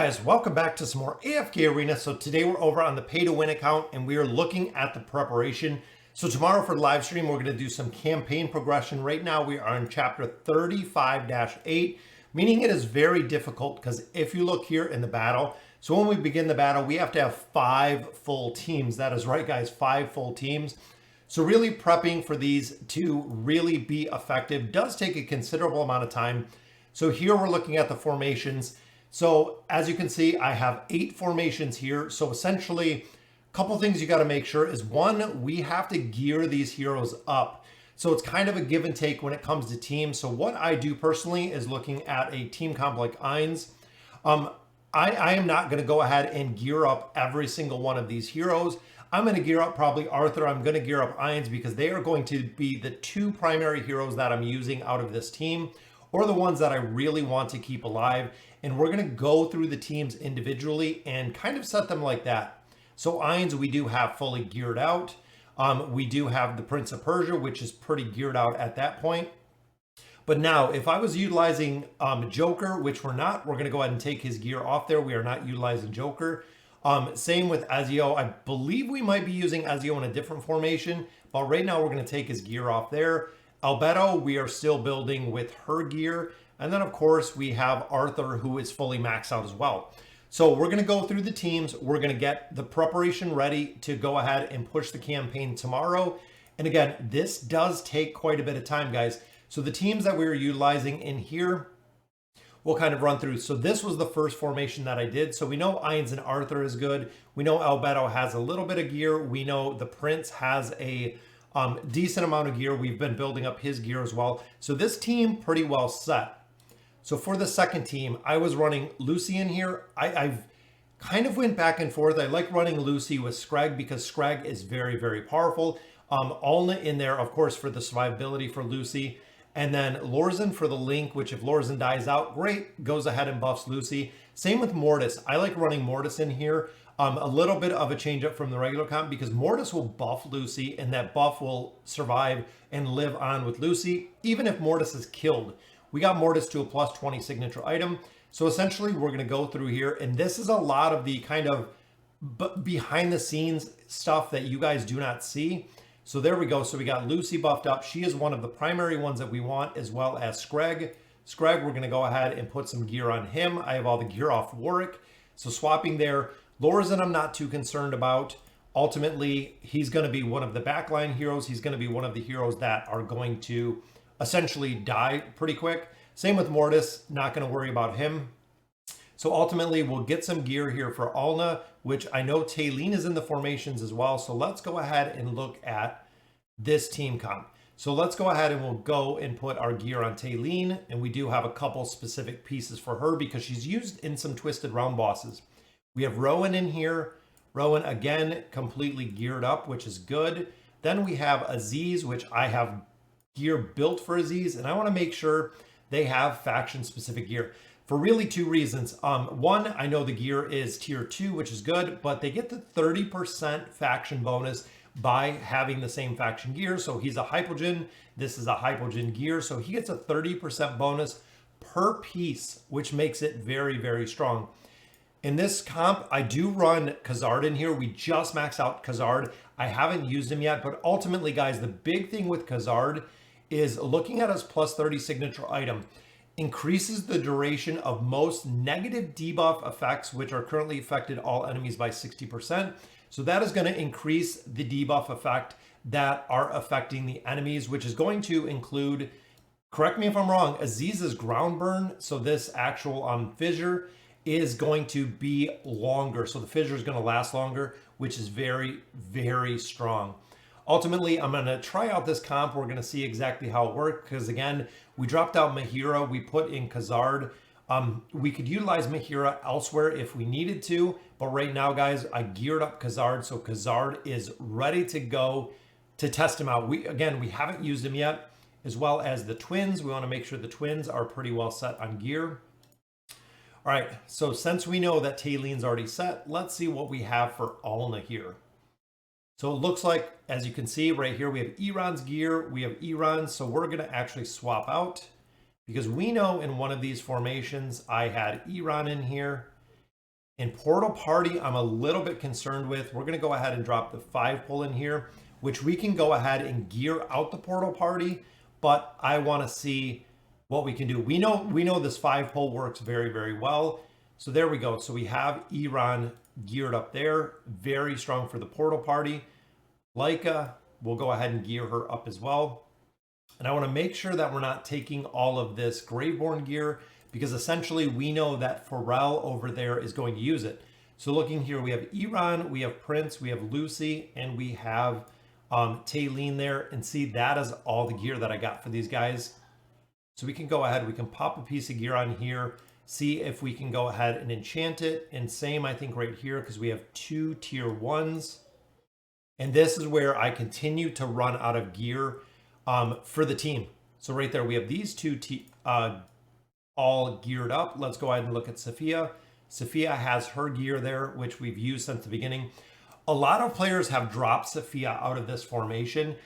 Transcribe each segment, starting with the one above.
guys, welcome back to some more AFK Arena. So today we're over on the pay to win account and we are looking at the preparation. So tomorrow for the live stream, we're going to do some campaign progression. Right now we are in chapter 35-8, meaning it is very difficult because if you look here in the battle, so when we begin the battle, we have to have 5 full teams. That is right, guys, 5 full teams. So really prepping for these to really be effective does take a considerable amount of time. So here we're looking at the formations. So as you can see, I have 8 formations here. So essentially, a couple things you got to make sure is one, we have to gear these heroes up. So it's kind of a give and take when it comes to teams. So what I do personally is looking at a team comp like Ainz. I am not going to go ahead and gear up every single one of these heroes. I'm going to gear up probably Arthur. I'm going to gear up Ainz because they are going to be the 2 primary heroes that I'm using out of this team, or the ones that I really want to keep alive. And we're going to go through the teams individually and kind of set them like that. So Ainz, we do have fully geared out. We do have the Prince of Persia, which is pretty geared out at that point. But now, if I was utilizing Joker, which we're not, we're going to go ahead and take his gear off there. We are not utilizing Joker. Same with Ezio. I believe we might be using Ezio in a different formation, but right now we're going to take his gear off there. Albedo, we are still building with her gear. And then, of course, we have Arthur, who is fully maxed out as well. So we're going to go through the teams. We're going to get the preparation ready to go ahead and push the campaign tomorrow. And again, this does take quite a bit of time, guys. So the teams that we were utilizing in here, we'll kind of run through. So this was the first formation that I did. So we know Ainz and Arthur is good. We know Albedo has a little bit of gear. We know the Prince has a decent amount of gear. We've been building up his gear as well. So this team pretty well set. So for the second team, I was running Lucy in here. I've kind of went back and forth. I like running Lucy with Scrag because Scrag is very, very powerful. Alna in there, of course, for the survivability for Lucy. And then Lorzen for the link, which if Lorzen dies out, great, goes ahead and buffs Lucy. Same with Mortis. I like running Mortis in here. A little bit of a change up from the regular comp because Mortis will buff Lucy and that buff will survive and live on with Lucy, even if Mortis is killed. We got Mortis to a plus 20 signature item. So essentially we're going to go through here, and this is a lot of the kind of behind the scenes stuff that you guys do not see. So there we go. So we got Lucy buffed up. She is one of the primary ones that we want, as well as Scrag. Scrag, we're going to go ahead and put some gear on him. I have all the gear off Warwick. So swapping there. Lorzen I'm not too concerned about. Ultimately, he's going to be one of the backline heroes. He's going to be one of the heroes that are going to essentially die pretty quick. Same with Mortis, not going to worry about him. So ultimately, we'll get some gear here for Alna, which I know Talene is in the formations as well. So let's go ahead and look at this team comp. So let's go ahead and we'll go and put our gear on Talene. And we do have a couple specific pieces for her because she's used in some Twisted Round bosses. We have Rowan in here. Rowan, again, completely geared up, which is good. Then we have Aziz, which I have gear built for Aziz, and I want to make sure they have faction specific gear for really 2 reasons. One, I know the gear is tier 2, which is good, but they get the 30% faction bonus by having the same faction gear. So he's a Hypogean, this is a Hypogean gear, so he gets a 30% bonus per piece, which makes it very, very strong. In this comp, I do run Khazard in here. We just maxed out Khazard. I haven't used him yet, but ultimately, guys, the big thing with Khazard is looking at his plus 30 signature item increases the duration of most negative debuff effects, which are currently affected all enemies by 60%. So that is going to increase the debuff effect that are affecting the enemies, which is going to include, correct me if I'm wrong, Aziz's ground burn. So this actual fissure is going to be longer. So the fissure is going to last longer, which is very, very strong. Ultimately, I'm going to try out this comp. We're going to see exactly how it works because, again, we dropped out Mahira. We put in Khazard. We could utilize Mahira elsewhere if we needed to. But right now, guys, I geared up Khazard. So Khazard is ready to go to test him out. We haven't used him yet, as well as the twins. We want to make sure the twins are pretty well set on gear. All right, so since we know that Talene's already set, let's see what we have for Alna here. So it looks like, as you can see right here, we have Iran's gear, we have Iran, so we're going to actually swap out because we know in one of these formations I had Iran in here In Portal Party, I'm a little bit concerned with. We're going to go ahead and drop the 5 pull in here, which we can go ahead and gear out the Portal Party, but I want to see what we can do. We know this 5 pull works very, very well. So there we go. So we have Iran geared up there, very strong for the Portal Party. Leica, we'll go ahead and gear her up as well. And I want to make sure that we're not taking all of this Graveborn gear, because essentially we know that Pharrell over there is going to use it. So looking here, we have Iran, we have Prince, we have Lucy, and we have Taylene there. And see, that is all the gear that I got for these guys. So we can go ahead, we can pop a piece of gear on here, see if we can go ahead and enchant it. And same, I think, right here, because we have 2 tier 1s. And this is where I continue to run out of gear for the team. So right there, we have these 2 all geared up. Let's go ahead and look at Sophia. Sophia has her gear there, which we've used since the beginning. A lot of players have dropped Sophia out of this formation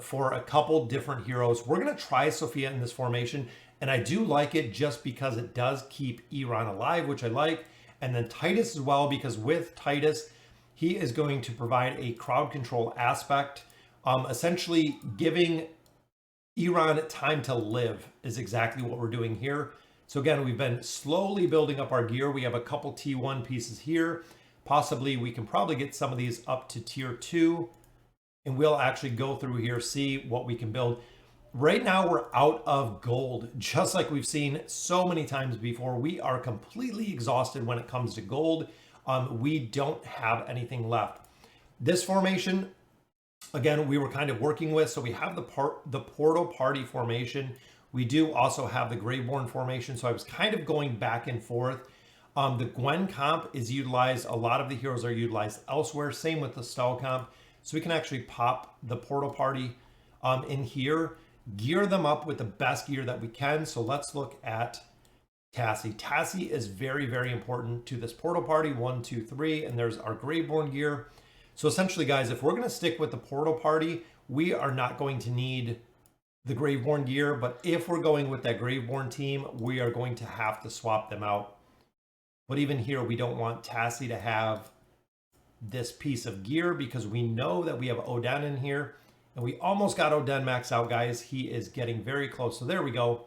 for a couple different heroes. We're going to try Sophia in this formation, and I do like it just because it does keep Iran alive, which I like. And then Titus as well, because with Titus, he is going to provide a crowd control aspect, essentially giving Iran time to live is exactly what we're doing here. So again, we've been slowly building up our gear. We have a couple T1 pieces here. Possibly we can probably get some of these up to tier 2, and we'll actually go through here, see what we can build. Right now we're out of gold, just like we've seen so many times before. We are completely exhausted when it comes to gold. We don't have anything left. This formation, again, we were kind of working with, so we have the Portal Party formation. We do also have the Graveborn formation, so I was kind of going back and forth. The Gwen comp is utilized. A lot of the heroes are utilized elsewhere. Same with the Stall comp. So we can actually pop the Portal Party in here, gear them up with the best gear that we can. So let's look at Tassie. Tassie is very, very important to this Portal Party. 1, 2, 3, and there's our Graveborn gear. So essentially, guys, if we're going to stick with the Portal Party, we are not going to need the Graveborn gear. But if we're going with that Graveborn team, we are going to have to swap them out. But even here, we don't want Tassie to have this piece of gear, because we know that we have Oden in here. And we almost got Oden maxed out, guys. He is getting very close. So there we go.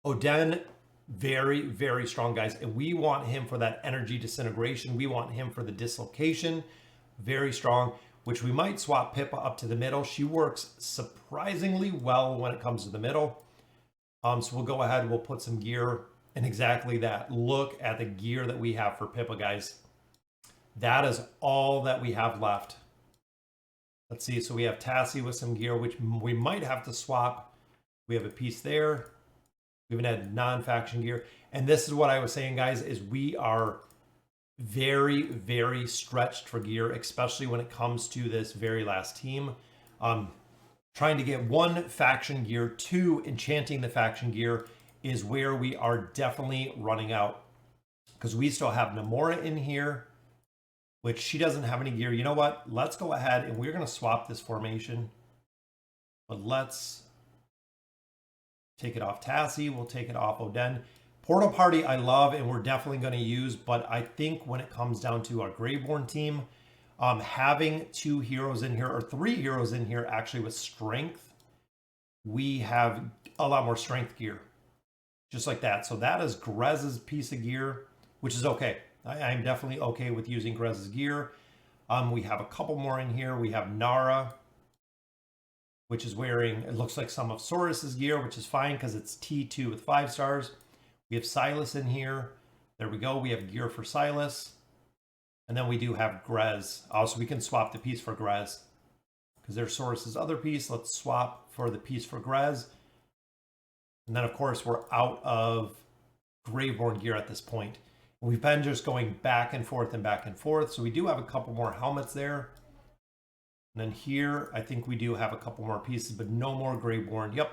Oden, very, very strong, guys. And we want him for that energy disintegration. We want him for the dislocation. Very strong, which we might swap Pippa up to the middle. She works surprisingly well when it comes to the middle. So we'll go ahead, we'll put some gear in exactly that. Look at the gear that we have for Pippa, guys. That is all that we have left. Let's see, so we have Tassie with some gear, which we might have to swap. We have a piece there. We even had non-faction gear. And this is what I was saying, guys, is we are very, very stretched for gear, especially when it comes to this very last team. Trying to get 1 faction gear, 2 enchanting the faction gear is where we are definitely running out, because we still have Namora in here, which she doesn't have any gear. You know what? Let's go ahead and we're going to swap this formation, but let's take it off Tassie. We'll take it off Oden. Portal Party I love, and we're definitely going to use, but I think when it comes down to our Graveborn team, having 2 heroes in here, or 3 heroes in here actually with strength, we have a lot more strength gear, just like that. So that is Grez's piece of gear, which is okay. I'm definitely okay with using Grez's gear. We have a couple more in here. We have Nara, which is wearing, it looks like some of Saurus's gear, which is fine because it's T2 with 5 stars. We have Silas in here. There we go. We have gear for Silas. And then we do have Grez. Also, we can swap the piece for Grez, because there's Saurus's other piece. Let's swap for the piece for Grez. And then, of course, we're out of Graveborn gear at this point. We've been just going back and forth and back and forth. So we do have a couple more helmets there. And then here, I think we do have a couple more pieces, but no more Graveborn. Yep.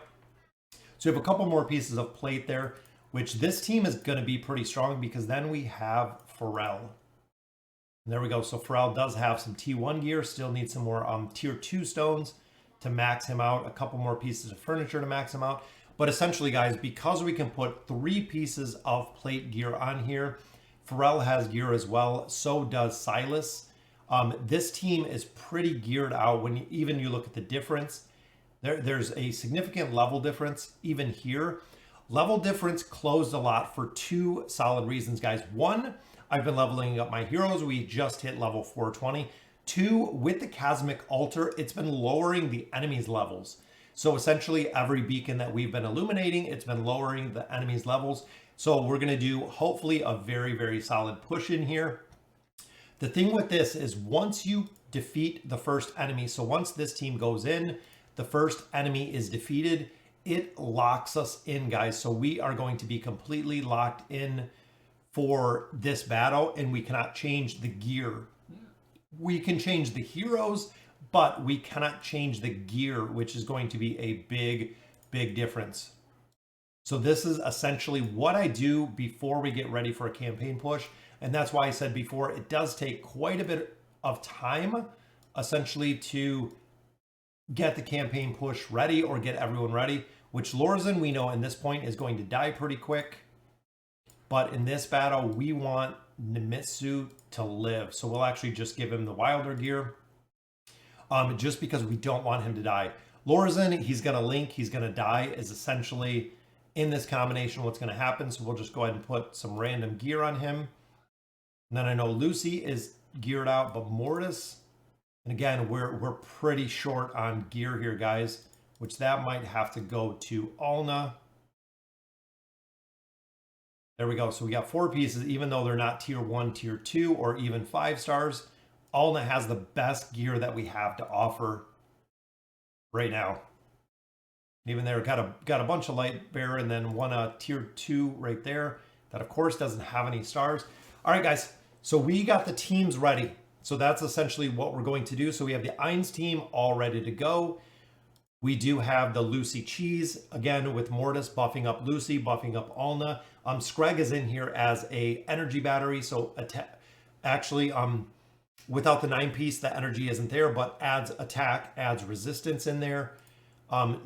So we have a couple more pieces of plate there, which this team is going to be pretty strong, because then we have Pharrell. And there we go. So Pharrell does have some T1 gear, still needs some more tier 2 stones to max him out, a couple more pieces of furniture to max him out. But essentially, guys, because we can put 3 pieces of plate gear on here, Pharrell has gear as well. So does Silas. This team is pretty geared out. When even you look at the difference, there's a significant level difference even here. Level difference closed a lot for two solid reasons, guys. One, I've been leveling up my heroes. We just hit level 420. Two, with the Chasmic Altar, it's been lowering the enemy's levels. So essentially every beacon that we've been illuminating, it's been lowering the enemy's levels. So we're gonna do hopefully a very, very solid push in here. The thing with this is once you defeat the first enemy, so once this team goes in, the first enemy is defeated, it locks us in, guys. So we are going to be completely locked in for this battle, and we cannot change the gear. We can change the heroes, but we cannot change the gear, which is going to be a big, big difference. So this is essentially what I do before we get ready for a campaign push. And that's why I said before, it does take quite a bit of time, essentially, to get the campaign push ready or get everyone ready, which Lorzen, we know in this point, is going to die pretty quick. But in this battle, we want Nemitsu to live. So we'll actually just give him the Wilder gear, just because we don't want him to die. Lorzen, he's going to link, he's going to die, is essentially in this combination what's going to happen. So we'll just go ahead and put some random gear on him. And then I know Lucy is geared out, but Mortis, and again, we're pretty short on gear here, guys, which that might have to go to Alna. There we go. So we got 4 pieces, even though they're not tier 1, tier 2, or even 5 stars. Alna has the best gear that we have to offer right now. Even there, got a bunch of light bearer, and then one tier 2 right there that of course doesn't have any stars. All right, guys. So we got the teams ready. So that's essentially what we're going to do. So we have the Ainz team all ready to go. We do have the Lucy Cheese, again, with Mortis buffing up Lucy, buffing up Alna. Screg is in here as a energy battery. So actually, without the 9-piece, the energy isn't there, but adds attack, adds resistance in there.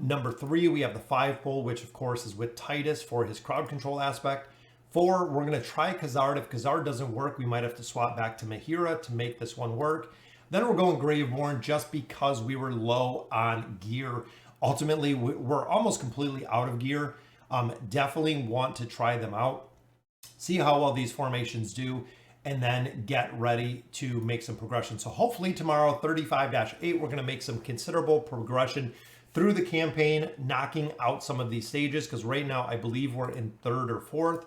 Number 3, we have the 5-pole, which of course is with Titus for his crowd control aspect. 4, we're going to try Khazard. If Khazard doesn't work, we might have to swap back to Mahira to make this one work. Then we're going Graveborn just because we were low on gear. Ultimately, we're almost completely out of gear. Definitely want to try them out, see how well these formations do, and then get ready to make some progression. So hopefully tomorrow, 35-8, we're going to make some considerable progression through the campaign, knocking out some of these stages, because right now I believe we're in 3rd or 4th.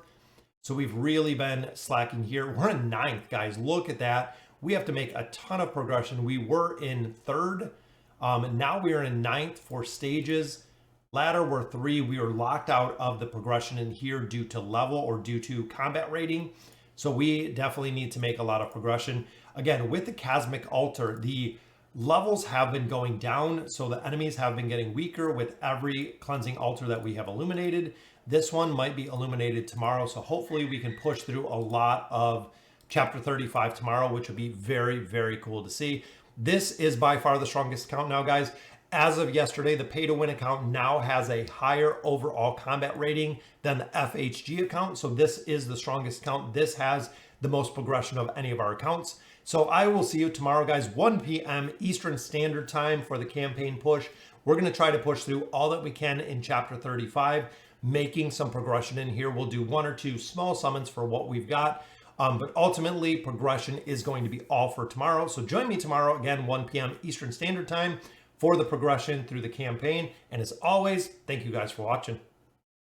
So we've really been slacking here. We're in 9th, guys. Look at that. We have to make a ton of progression. We were in 3rd. Now we are in 9th for stages. Ladder, we're 3. We are locked out of the progression in here due to level or due to combat rating. So we definitely need to make a lot of progression. Again, with the Chasmic Altar, the levels have been going down. So the enemies have been getting weaker with every cleansing altar that we have illuminated. This one might be illuminated tomorrow. So hopefully we can push through a lot of Chapter 35 tomorrow, which would be very, very cool to see. This is by far the strongest account now, guys. As of yesterday, the pay-to-win account now has a higher overall combat rating than the FHG account. So this is the strongest account. This has the most progression of any of our accounts. So I will see you tomorrow, guys, 1 p.m. Eastern Standard Time for the campaign push. We're going to try to push through all that we can in Chapter 35, making some progression in here. We'll do 1 or 2 small summons for what we've got. But ultimately, progression is going to be all for tomorrow. So join me tomorrow, again, 1 p.m. Eastern Standard Time for the progression through the campaign. And as always, thank you guys for watching.